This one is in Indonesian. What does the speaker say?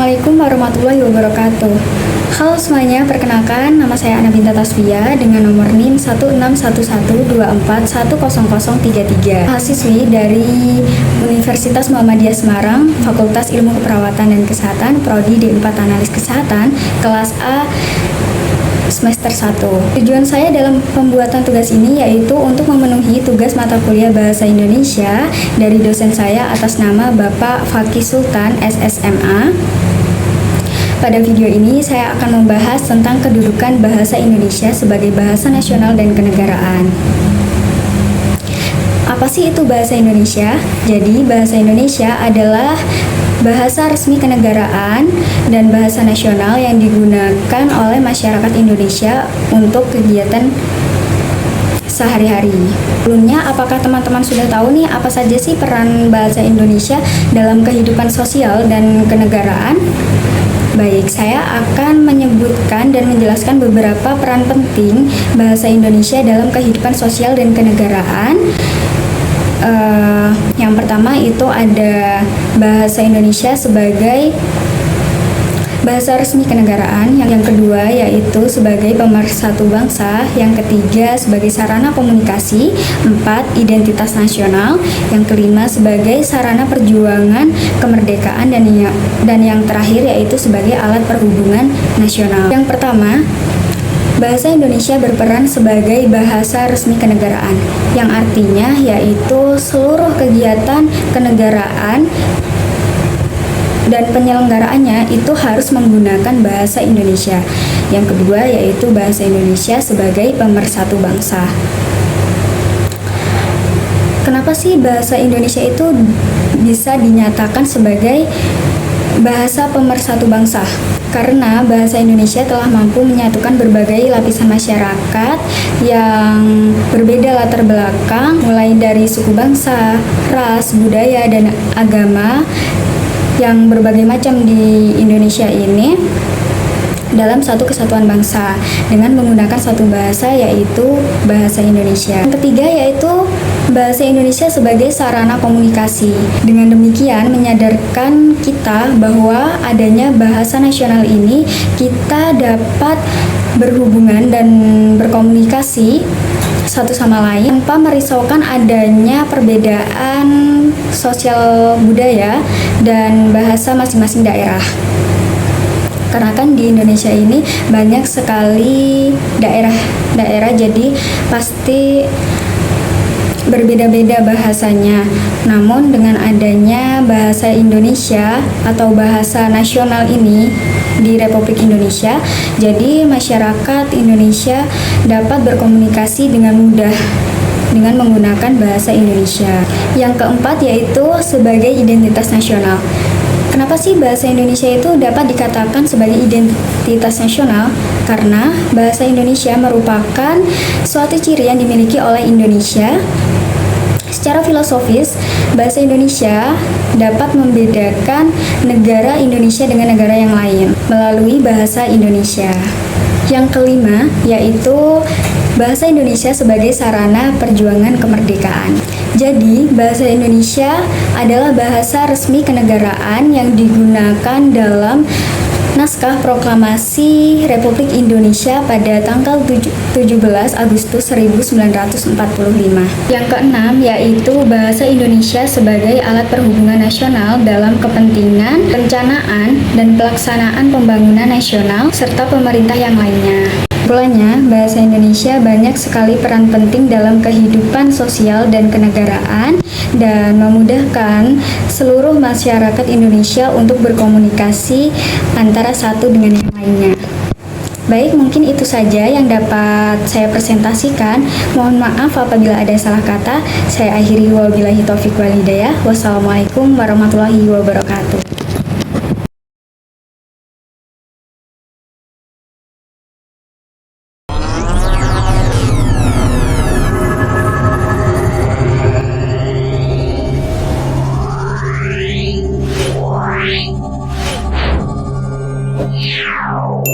Assalamualaikum warahmatullahi wabarakatuh. Halo semuanya, perkenalkan nama saya Ana Binta Tasfia dengan nomor NIM 161124100033. Mahasiswi dari Universitas Muhammadiyah Semarang, Fakultas Ilmu Keperawatan dan Kesehatan, Prodi D4 Analis Kesehatan, kelas A semester 1. Tujuan saya dalam pembuatan tugas ini yaitu untuk memenuhi tugas mata kuliah Bahasa Indonesia dari dosen saya atas nama Bapak Fakih Sultan SSMA. Pada video ini saya akan membahas tentang kedudukan bahasa Indonesia sebagai bahasa nasional dan kenegaraan. Apa sih itu bahasa Indonesia? Jadi bahasa Indonesia adalah bahasa resmi kenegaraan dan bahasa nasional yang digunakan oleh masyarakat Indonesia untuk kegiatan sehari-hari. Sebelumnya, apakah teman-teman sudah tahu nih apa saja sih peran bahasa Indonesia dalam kehidupan sosial dan kenegaraan? Baik, saya akan menyebutkan dan menjelaskan beberapa peran penting bahasa Indonesia dalam kehidupan sosial dan kenegaraan. Yang pertama itu ada bahasa Indonesia sebagai bahasa resmi kenegaraan, yang kedua yaitu sebagai pemersatu bangsa, yang ketiga sebagai sarana komunikasi, 4 identitas nasional, yang kelima sebagai sarana perjuangan kemerdekaan, dan yang terakhir yaitu sebagai alat perhubungan nasional. Yang pertama, bahasa Indonesia berperan sebagai bahasa resmi kenegaraan, yang artinya yaitu seluruh kegiatan kenegaraan dan penyelenggaraannya itu harus menggunakan bahasa Indonesia. Yang kedua yaitu bahasa Indonesia sebagai pemersatu bangsa. Kenapa sih bahasa Indonesia itu bisa dinyatakan sebagai bahasa pemersatu bangsa? Karena bahasa Indonesia telah mampu menyatukan berbagai lapisan masyarakat yang berbeda latar belakang, mulai dari suku bangsa, ras, budaya, dan agama yang berbagai macam di Indonesia ini dalam satu kesatuan bangsa dengan menggunakan satu bahasa yaitu bahasa Indonesia. Yang ketiga yaitu bahasa Indonesia sebagai sarana komunikasi. Dengan demikian menyadarkan kita bahwa adanya bahasa nasional ini kita dapat berhubungan dan berkomunikasi satu sama lain tanpa merisaukan adanya perbedaan sosial budaya dan bahasa masing-masing daerah. Karena kan di Indonesia ini banyak sekali daerah-daerah, jadi pasti berbeda-beda bahasanya. Namun dengan adanya bahasa Indonesia atau bahasa nasional ini di Republik Indonesia, jadi masyarakat Indonesia dapat berkomunikasi dengan mudah dengan menggunakan bahasa Indonesia. Yang keempat yaitu sebagai identitas nasional. Kenapa sih bahasa Indonesia itu dapat dikatakan sebagai identitas nasional? Karena bahasa Indonesia merupakan suatu ciri yang dimiliki oleh Indonesia. Secara filosofis, bahasa Indonesia dapat membedakan negara Indonesia dengan negara yang lain melalui bahasa Indonesia. Yang kelima yaitu bahasa Indonesia sebagai sarana perjuangan kemerdekaan. Jadi, bahasa Indonesia adalah bahasa resmi kenegaraan yang digunakan dalam Naskah Proklamasi Republik Indonesia pada tanggal 17 Agustus 1945. Yang keenam yaitu bahasa Indonesia sebagai alat perhubungan nasional dalam kepentingan perencanaan dan pelaksanaan pembangunan nasional serta pemerintah yang lainnya. Kesimpulannya, bahasa Indonesia banyak sekali peran penting dalam kehidupan sosial dan kenegaraan dan memudahkan seluruh masyarakat Indonesia untuk berkomunikasi antara satu dengan yang lainnya. Baik, mungkin itu saja yang dapat saya presentasikan. Mohon maaf apabila ada salah kata. Saya akhiri wabillahi taufiq wal hidayah. Wassalamualaikum warahmatullahi wabarakatuh. Wow.